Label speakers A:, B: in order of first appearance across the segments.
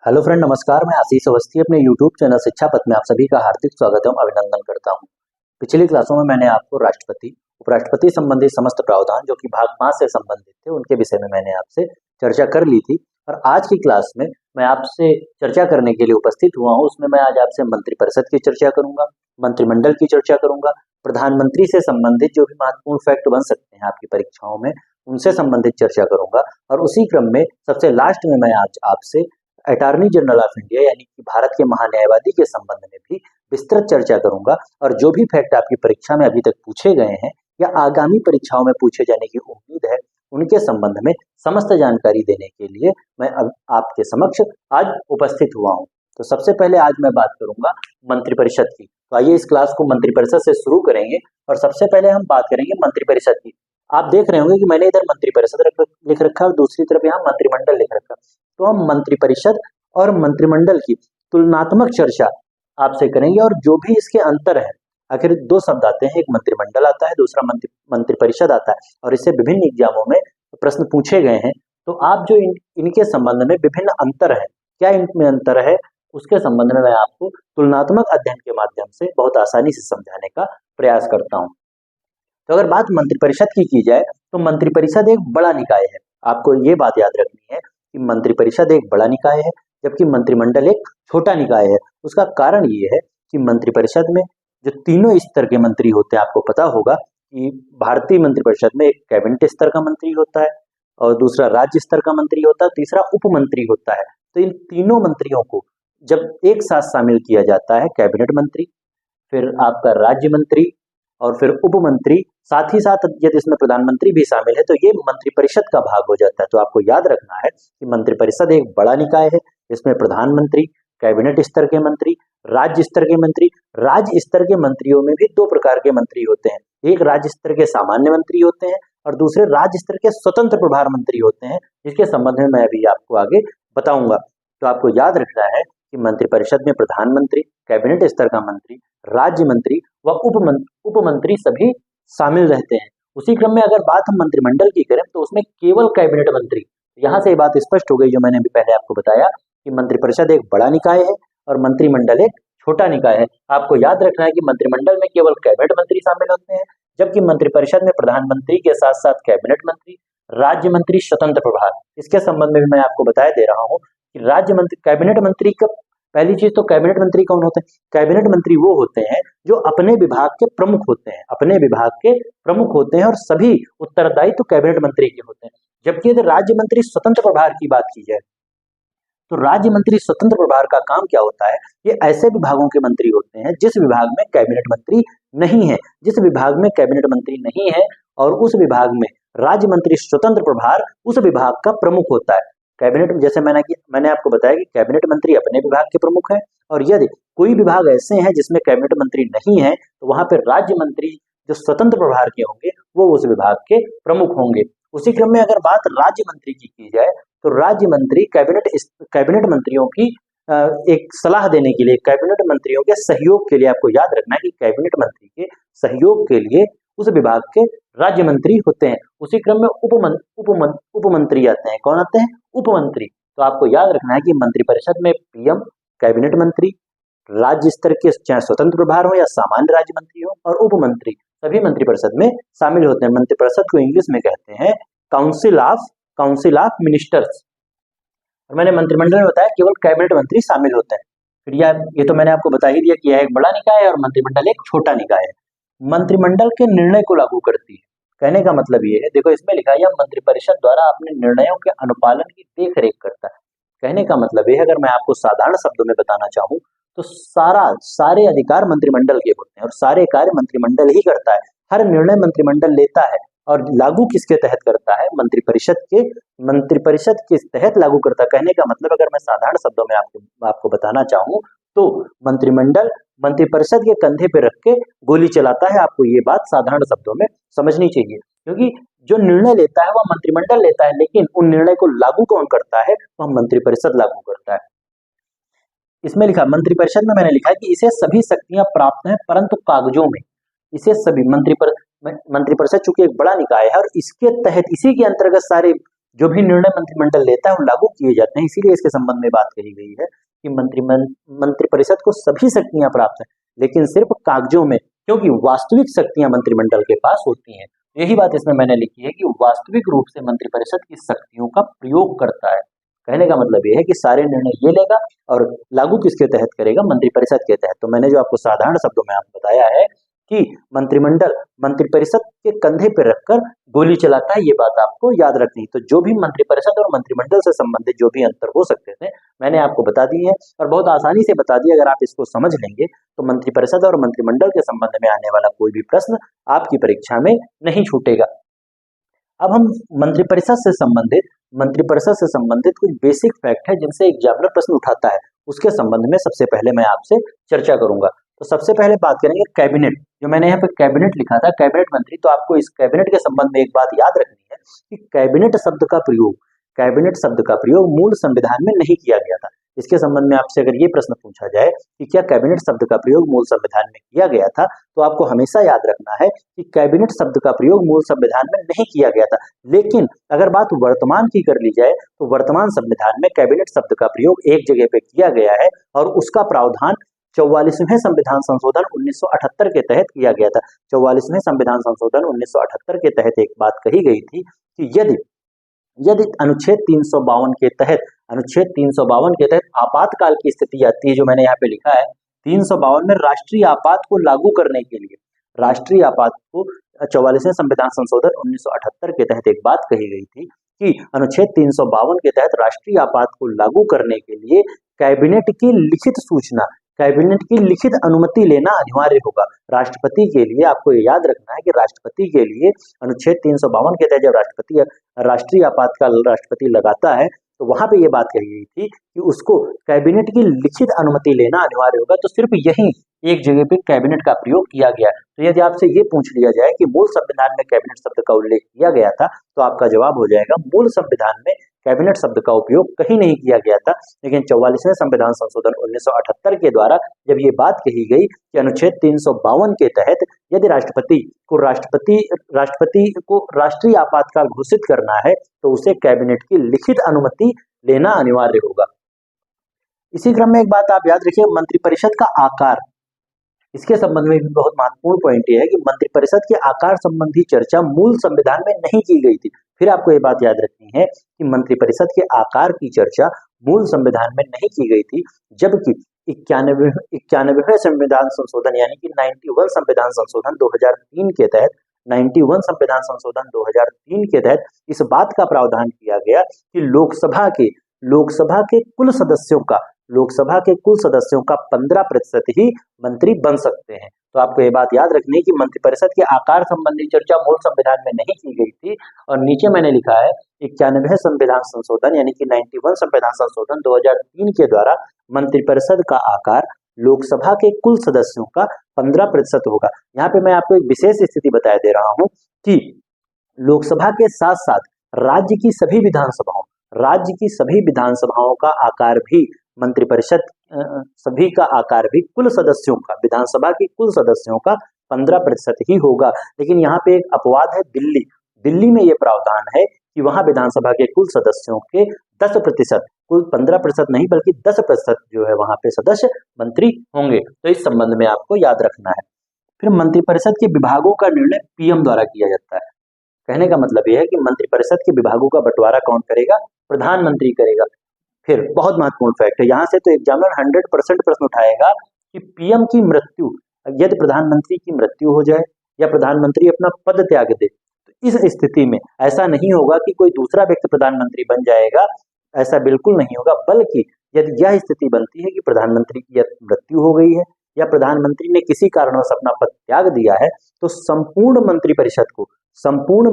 A: Hello friend, नमस्कार। मैं आशीष अवस्थी अपने यूट्यूब चैनल शिक्षा पथ में आप सभी का हार्दिक स्वागत एवं अभिनंदन करता हूं। पिछली क्लासों में मैंने आपको राष्ट्रपति उपराष्ट्रपति संबंधी समस्त प्रावधान जो कि भाग 5 से संबंधित थे उनके विषय में मैंने आपसे चर्चा कर ली थी। और आज की क्लास में मैं आपसे चर्चा करने के लिए उपस्थित हुआ हूँ। उसमें मैं आज आपसे मंत्रिपरिषद की चर्चा करूंगा, मंत्रिमंडल की चर्चा करूंगा, प्रधानमंत्री से संबंधित जो भी महत्वपूर्ण फैक्ट बन सकते हैं आपकी परीक्षाओं में उनसे संबंधित चर्चा करूंगा। और उसी क्रम में सबसे लास्ट में मैं आज आपसे अटॉर्नी जनरल ऑफ इंडिया यानी कि भारत के महान्यायवादी के संबंध में भी विस्तृत चर्चा करूंगा। और जो भी फैक्ट आपकी परीक्षा में अभी तक पूछे गए हैं या आगामी परीक्षाओं में पूछे जाने की उम्मीद है उनके संबंध में समस्त जानकारी देने के लिए मैं अब आपके समक्ष आज उपस्थित हुआ हूं। तो सबसे पहले आज मैं बात करूंगा मंत्रिपरिषद की। तो आइए इस क्लास को मंत्रिपरिषद से शुरू करेंगे और सबसे पहले हम बात करेंगे मंत्रिपरिषद की। आप देख रहे होंगे कि मैंने इधर मंत्रिपरिषद लिख रखा है और दूसरी तरफ यहाँ मंत्रिमंडल लिख रखा है। तो हम मंत्रिपरिषद और मंत्रिमंडल की तुलनात्मक चर्चा आपसे करेंगे और जो भी इसके अंतर है, आखिर दो शब्द आते हैं, एक मंत्रिमंडल आता है, दूसरा मंत्रिपरिषद आता है और इससे विभिन्न एग्जामों में प्रश्न पूछे गए हैं। तो आप जो इनके संबंध में विभिन्न अंतर है, क्या इनमें अंतर है, उसके संबंध में मैं आपको तुलनात्मक अध्ययन के माध्यम से बहुत आसानी से समझाने का प्रयास करता हूँ। तो अगर बात मंत्रिपरिषद की जाए तो मंत्रिपरिषद एक बड़ा निकाय है। आपको ये बात याद रखनी है कि मंत्रिपरिषद एक बड़ा निकाय है जबकि मंत्रिमंडल एक छोटा निकाय है। उसका कारण ये है कि मंत्रिपरिषद में जो तीनों स्तर के मंत्री होते हैं, आपको पता होगा कि भारतीय मंत्रिपरिषद में एक कैबिनेट स्तर का मंत्री होता है और दूसरा राज्य स्तर का मंत्री होता है, तीसरा उप मंत्री होता है। तो इन तीनों मंत्रियों को जब एक साथ शामिल किया जाता है, कैबिनेट मंत्री, फिर आपका राज्य मंत्री और फिर उप मंत्री, साथ ही साथ यदि इसमें प्रधानमंत्री भी शामिल है तो ये मंत्रिपरिषद का भाग हो जाता है। तो आपको याद रखना है कि मंत्रिपरिषद एक बड़ा निकाय है। इसमें प्रधानमंत्री, कैबिनेट स्तर के मंत्री, राज्य स्तर के मंत्री। राज्य स्तर के मंत्रियों में भी दो प्रकार के मंत्री होते हैं, एक राज्य स्तर के सामान्य मंत्री होते हैं और दूसरे राज्य स्तर के स्वतंत्र प्रभार मंत्री होते हैं, जिसके संबंध में मैं अभी आपको आगे बताऊंगा। तो आपको याद रखना है कि मंत्रिपरिषद में प्रधानमंत्री, कैबिनेट स्तर का मंत्री, राज्य मंत्री व उप मंत्री सभी शामिल रहते हैं। उसी क्रम में अगर बात हम मंत्रिमंडल की करें तो उसमें केवल कैबिनेट मंत्री, यहाँ से बात स्पष्ट हो गई जो मैंने भी पहले आपको बताया कि मंत्रिपरिषद एक बड़ा निकाय है और मंत्रिमंडल एक छोटा निकाय है। आपको याद रखना है कि मंत्रिमंडल में केवल कैबिनेट मंत्री शामिल होते हैं जबकि मंत्रिपरिषद में प्रधानमंत्री के साथ साथ कैबिनेट मंत्री, राज्य मंत्री, स्वतंत्र प्रभार। इसके संबंध में भी मैं आपको बताया दे रहा हूँ कि राज्य मंत्री, कैबिनेट मंत्री का पहली चीज तो कैबिनेट मंत्री कौन होते हैं? कैबिनेट मंत्री वो होते हैं जो अपने विभाग के प्रमुख होते हैं, अपने विभाग के प्रमुख होते हैं और सभी उत्तरदायित्व तो कैबिनेट मंत्री के होते हैं। जबकि यदि राज्य मंत्री स्वतंत्र प्रभार की बात की जाए तो राज्य मंत्री स्वतंत्र प्रभार का काम क्या होता है? ये ऐसे विभागों के मंत्री होते हैं जिस विभाग में कैबिनेट मंत्री नहीं है, जिस विभाग में कैबिनेट मंत्री नहीं है और उस विभाग में राज्य मंत्री स्वतंत्र प्रभार उस विभाग का प्रमुख होता है। कैबिनेट, जैसे मैंने आपको बताया कि कैबिनेट मंत्री अपने विभाग के प्रमुख हैं और यदि कोई विभाग ऐसे हैं जिसमें कैबिनेट मंत्री नहीं है तो वहां पर राज्य मंत्री जो स्वतंत्र प्रभार के होंगे वो उस विभाग के प्रमुख होंगे। उसी क्रम में अगर बात राज्य मंत्री की जाए तो राज्य मंत्री कैबिनेट मंत्रियों की एक सलाह देने के लिए, कैबिनेट मंत्रियों के सहयोग के लिए, आपको याद रखना है कि कैबिनेट मंत्री के सहयोग के लिए उस विभाग के राज्य मंत्री होते हैं। उसी क्रम में उप मंत्री आते हैं। कौन आते हैं? उप मंत्री। तो आपको याद रखना है कि मंत्रिपरिषद में पीएम, कैबिनेट मंत्री, राज्य स्तर के चाहे स्वतंत्र प्रभार हो या सामान्य राज्य मंत्री हो और उप मंत्री सभी मंत्रिपरिषद में शामिल होते हैं। मंत्रिपरिषद को इंग्लिश में कहते हैं काउंसिल ऑफ मिनिस्टर्स। और मैंने मंत्रिमंडल में बताया केवल कैबिनेट मंत्री शामिल होते हैं। फिर ये तो मैंने आपको बता ही दिया कि यह एक बड़ा निकाय है और मंत्रिमंडल एक छोटा निकाय है। मंत्रिमंडल के निर्णय को लागू करती है। कहने का मतलब ये है, देखो इसमें लिखा है मंत्रिपरिषद द्वारा अपने निर्णयों के अनुपालन की देखरेख करता है। कहने का मतलब ये है, अगर मैं आपको साधारण शब्दों में बताना चाहूँ तो सारे अधिकार मंत्रिमंडल के होते हैं और सारे कार्य मंत्रिमंडल ही करता है। हर निर्णय मंत्रिमंडल लेता है और लागू किसके तहत करता है? मंत्रिपरिषद के तहत लागू करता है। कहने का मतलब अगर मैं साधारण शब्दों में आपको बताना चाहूँ तो मंत्रिमंडल मंत्रिपरिषद के कंधे पे रख के गोली चलाता है। आपको ये बात साधारण शब्दों में समझनी चाहिए, क्योंकि जो निर्णय लेता है वह मंत्रिमंडल लेता है, लेकिन उन निर्णय को लागू कौन करता है? वह मंत्रिपरिषद लागू करता है। इसमें लिखा, मंत्रिपरिषद में मैंने लिखा है कि इसे सभी शक्तियां प्राप्त हैं परंतु कागजों में इसे सभी मंत्रिपरिषद चूंकि एक बड़ा निकाय है और इसके तहत इसी के अंतर्गत सारे जो भी निर्णय मंत्रिमंडल लेता है वो लागू किए जाते हैं। इसीलिए इसके संबंध में बात कही गई है कि मंत्रिपरिषद को सभी शक्तियां प्राप्त हैं, लेकिन सिर्फ कागजों में, क्योंकि वास्तविक शक्तियां मंत्रिमंडल के पास होती हैं। यही बात इसमें मैंने लिखी है कि वास्तविक रूप से मंत्रिपरिषद की शक्तियों का प्रयोग करता है। कहने का मतलब ये है कि सारे निर्णय ये लेगा और लागू किसके तहत करेगा, मंत्रिपरिषद के तहत। तो मैंने जो आपको साधारण शब्दों में आपको बताया है कि मंत्रिमंडल मंत्रिपरिषद के कंधे पर रखकर गोली चलाता है, ये बात आपको याद रखनी। तो जो भी मंत्रिपरिषद और मंत्रिमंडल से संबंधित जो भी अंतर हो सकते थे मैंने आपको बता दी है, और बहुत आसानी से बता दी। अगर आप इसको समझ लेंगे तो मंत्रिपरिषद और मंत्रिमंडल के संबंध में आने वाला कोई भी प्रश्न आपकी परीक्षा में नहीं छूटेगा। अब हम मंत्रिपरिषद से संबंधित कुछ बेसिक फैक्ट है जिनसे एग्जामिनर प्रश्न उठाता है, उसके संबंध में सबसे पहले मैं आपसे चर्चा करूंगा। तो सबसे पहले बात करेंगे कैबिनेट। जो मैंने यहाँ पे कैबिनेट लिखा था, कैबिनेट मंत्री, तो आपको इस कैबिनेट के संबंध में एक बात याद रखनी है कि कैबिनेट शब्द का प्रयोग मूल संविधान में नहीं किया गया था। इसके संबंध में आपसे अगर ये प्रश्न पूछा जाए कि क्या कैबिनेट शब्द का प्रयोग मूल संविधान में किया गया था, तो आपको हमेशा याद रखना है कि कैबिनेट शब्द का प्रयोग मूल संविधान में नहीं किया गया था। लेकिन अगर बात वर्तमान की कर ली जाए तो वर्तमान संविधान में कैबिनेट शब्द का प्रयोग एक जगह पे किया गया है, और उसका प्रावधान 44वें संविधान संशोधन 1978 के तहत किया गया था। 44वें संविधान संशोधन 1978 के तहत एक बात कही गई थी कि यदि अनुच्छेद 352 के तहत आपातकाल की स्थिति आती है, जो मैंने यहाँ पे लिखा है 352 में राष्ट्रीय आपात को लागू करने के लिए, राष्ट्रीय आपात को 44वें संविधान संशोधन 1978 के तहत एक बात कही गई थी कि अनुच्छेद 352 के तहत राष्ट्रीय आपात को लागू करने के लिए कैबिनेट की लिखित अनुमति लेना अनिवार्य होगा। राष्ट्रपति के लिए आपको ये याद रखना है कि राष्ट्रपति के लिए अनुच्छेद 352 के तहत जब राष्ट्रीय आपातकाल राष्ट्रपति लगाता है, तो वहां पे ये बात कही गई थी कि उसको कैबिनेट की लिखित अनुमति लेना अनिवार्य होगा। तो सिर्फ यही एक जगह पे कैबिनेट का प्रयोग किया गया। तो यदि आपसे ये पूछ लिया जाए कि मूल संविधान में कैबिनेट शब्द का उल्लेख किया गया था, तो आपका जवाब हो जाएगा मूल संविधान में कैबिनेट शब्द का उपयोग कहीं नहीं किया गया था। लेकिन 44वें संविधान संशोधन 1978 के द्वारा जब ये बात कही गई कि अनुच्छेद 352 के तहत यदि राष्ट्रपति को राष्ट्रीय आपातकाल घोषित करना है, तो उसे कैबिनेट की लिखित अनुमति लेना अनिवार्य होगा। इसी क्रम में एक बात आप याद रखिए, मंत्रिपरिषद का आकार। इसके संबंध में भी बहुत महत्वपूर्ण पॉइंट ये है कि मंत्रिपरिषद के आकार संबंधी चर्चा मूल संविधान में नहीं की गई थी। फिर आपको ये बात याद रखनी है कि मंत्रिपरिषद के आकार की चर्चा मूल संविधान में नहीं की गई थी, जबकि 91वें संविधान संशोधन यानी कि 91 संविधान संशोधन 2003 के तहत इस बात का प्रावधान किया गया कि लोकसभा के कुल सदस्यों का 15% ही मंत्री बन सकते हैं। तो आपको ये बात याद रखनी है कि मंत्रिपरिषद के आकार संबंधी चर्चा मूल संविधान में नहीं की गई थी। और नीचे मैंने लिखा है 91वें संविधान संशोधन यानी कि 91 संविधान संशोधन 2003 के द्वारा मंत्रिपरिषद का आकार लोकसभा के कुल सदस्यों का 15% होगा। यहाँ पे मैं आपको एक विशेष स्थिति बता दे रहा हूँ कि लोकसभा के साथ साथ राज्य की सभी विधानसभाओं का आकार भी मंत्रिपरिषद सभी का आकार भी कुल सदस्यों का, विधानसभा की कुल सदस्यों का 15% ही होगा। लेकिन यहाँ पे एक अपवाद है, दिल्ली में ये प्रावधान है कि वहां विधानसभा के कुल सदस्यों के 10%, कुल 15% नहीं बल्कि 10% जो है वहां पे सदस्य मंत्री होंगे। तो इस संबंध में आपको याद रखना है। फिर मंत्रिपरिषद के विभागों का निर्णय पीएम द्वारा किया जाता है। कहने का मतलब यह है कि मंत्रिपरिषद के विभागों का बंटवारा कौन करेगा, प्रधानमंत्री करेगा। फिर बहुत महत्वपूर्ण फैक्ट है, यहाँ से तो एग्जामिनर 100% प्रश्न उठाएगा कि पीएम की मृत्यु, यदि प्रधानमंत्री की मृत्यु हो जाए या प्रधानमंत्री अपना पद त्याग दे, तो इस स्थिति में ऐसा नहीं होगा कि कोई दूसरा व्यक्ति प्रधानमंत्री बन जाएगा, ऐसा बिल्कुल नहीं होगा। बल्कि यदि यह स्थिति बनती है कि प्रधानमंत्री की मृत्यु हो गई है या प्रधानमंत्री ने किसी कारणवश अपना पद त्याग दिया है, तो संपूर्ण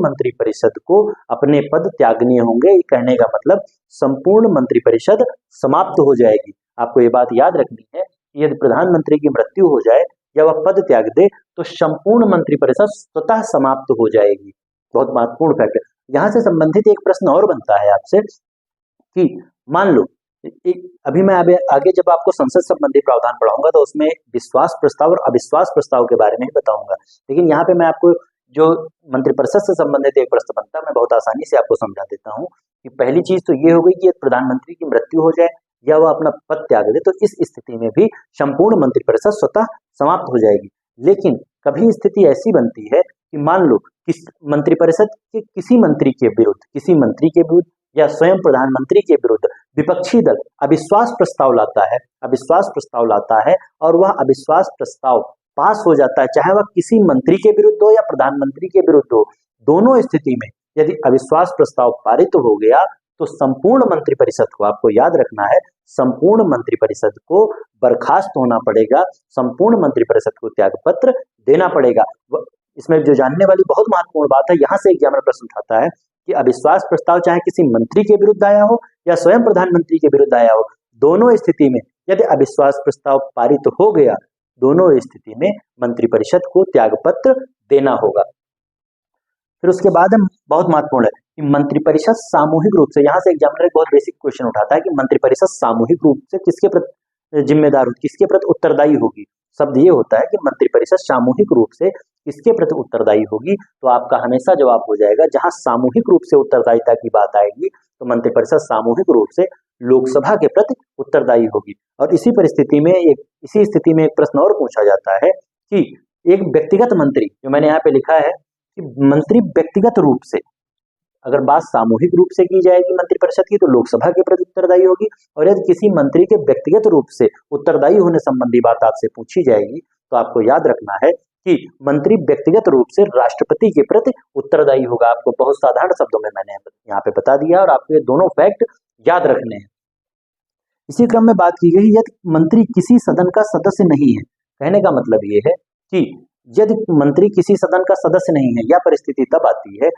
A: मंत्रिपरिषद को अपने पद त्यागने होंगे। कहने का मतलब संपूर्ण मंत्रिपरिषद समाप्त हो जाएगी। आपको ये बात याद रखनी है कि यदि प्रधानमंत्री की मृत्यु हो जाए या वह पद त्याग दे, तो संपूर्ण मंत्रिपरिषद स्वतः समाप्त हो जाएगी। बहुत महत्वपूर्ण फैक्ट है। यहाँ से संबंधित एक प्रश्न और बनता है आपसे कि मान लो अभी मैं आगे जब आपको संसद संबंधी प्रावधान पढ़ाऊंगा तो उसमें विश्वास प्रस्ताव और अविश्वास प्रस्ताव के बारे में ही बताऊंगा। लेकिन यहाँ पे मैं आपको जो मंत्रिपरिषद से संबंधित एक प्रश्न बनता है, मैं बहुत आसानी से आपको समझा देता हूँ कि पहली चीज तो ये हो गई कि यदि प्रधानमंत्री की मृत्यु हो जाए या वह अपना पद त्याग दे तो इस स्थिति में भी संपूर्ण मंत्रिपरिषद स्वतः समाप्त हो जाएगी। लेकिन कभी स्थिति ऐसी बनती है कि मान लो किस मंत्रिपरिषद के किसी मंत्री के विरुद्ध या स्वयं प्रधानमंत्री के विरुद्ध विपक्षी दल अविश्वास प्रस्ताव लाता है और वह अविश्वास प्रस्ताव पास हो जाता है, चाहे वह किसी मंत्री के विरुद्ध हो या प्रधानमंत्री के विरुद्ध हो। दोनों स्थिति में यदि अविश्वास प्रस्ताव पारित हो गया तो संपूर्ण मंत्रिपरिषद को, आपको याद रखना है, संपूर्ण मंत्रिपरिषद को बर्खास्त होना पड़ेगा, संपूर्ण मंत्रिपरिषद को त्यागपत्र देना पड़ेगा। इसमें जो जानने वाली बहुत महत्वपूर्ण बात है, यहाँ से एग्जामिनर प्रश्न उठाता है कि अविश्वास प्रस्ताव चाहे किसी मंत्री के विरुद्ध आया हो या स्वयं प्रधानमंत्री के विरुद्ध आया हो, दोनों स्थिति में यदि अविश्वास प्रस्ताव पारित हो गया, दोनों स्थिति में मंत्रिपरिषद को त्यागपत्र देना होगा। फिर उसके बाद बहुत महत्वपूर्ण है कि मंत्रिपरिषद सामूहिक रूप से, यहाँ से एग्जामिनर एक बहुत बेसिक क्वेश्चन उठाता है कि मंत्रिपरिषद सामूहिक रूप से किसके प्रति जिम्मेदार होगी, किसके प्रति उत्तरदायी होगी। शब्द ये होता है कि मंत्रिपरिषद सामूहिक रूप से किसके प्रति उत्तरदायी होगी, तो आपका हमेशा जवाब हो जाएगा, जहां सामूहिक रूप से उत्तरदायिता की बात आएगी तो मंत्रिपरिषद सामूहिक रूप से लोकसभा के प्रति उत्तरदायी होगी। और इसी स्थिति में एक प्रश्न और पूछा जाता है कि एक व्यक्तिगत मंत्री, जो मैंने यहाँ पे लिखा है कि मंत्री व्यक्तिगत रूप से, अगर बात सामूहिक रूप से की जाएगी मंत्रिपरिषद की तो लोकसभा के प्रति उत्तरदायी होगी, और यदि किसी मंत्री के व्यक्तिगत रूप से उत्तरदायी होने संबंधी बात आपसे पूछी जाएगी तो आपको याद रखना है कि मंत्री व्यक्तिगत रूप से राष्ट्रपति के प्रति उत्तरदायी होगा। आपको बहुत साधारण शब्दों में मैंने यहाँ पे बता दिया और आपको ये दोनों फैक्ट याद रखने हैं। इसी क्रम में बात की गई यदि मंत्री किसी सदन का सदस्य नहीं है, कहने का मतलब ये है कि यदि मंत्री किसी सदन का सदस्य नहीं है, यह परिस्थिति तब आती है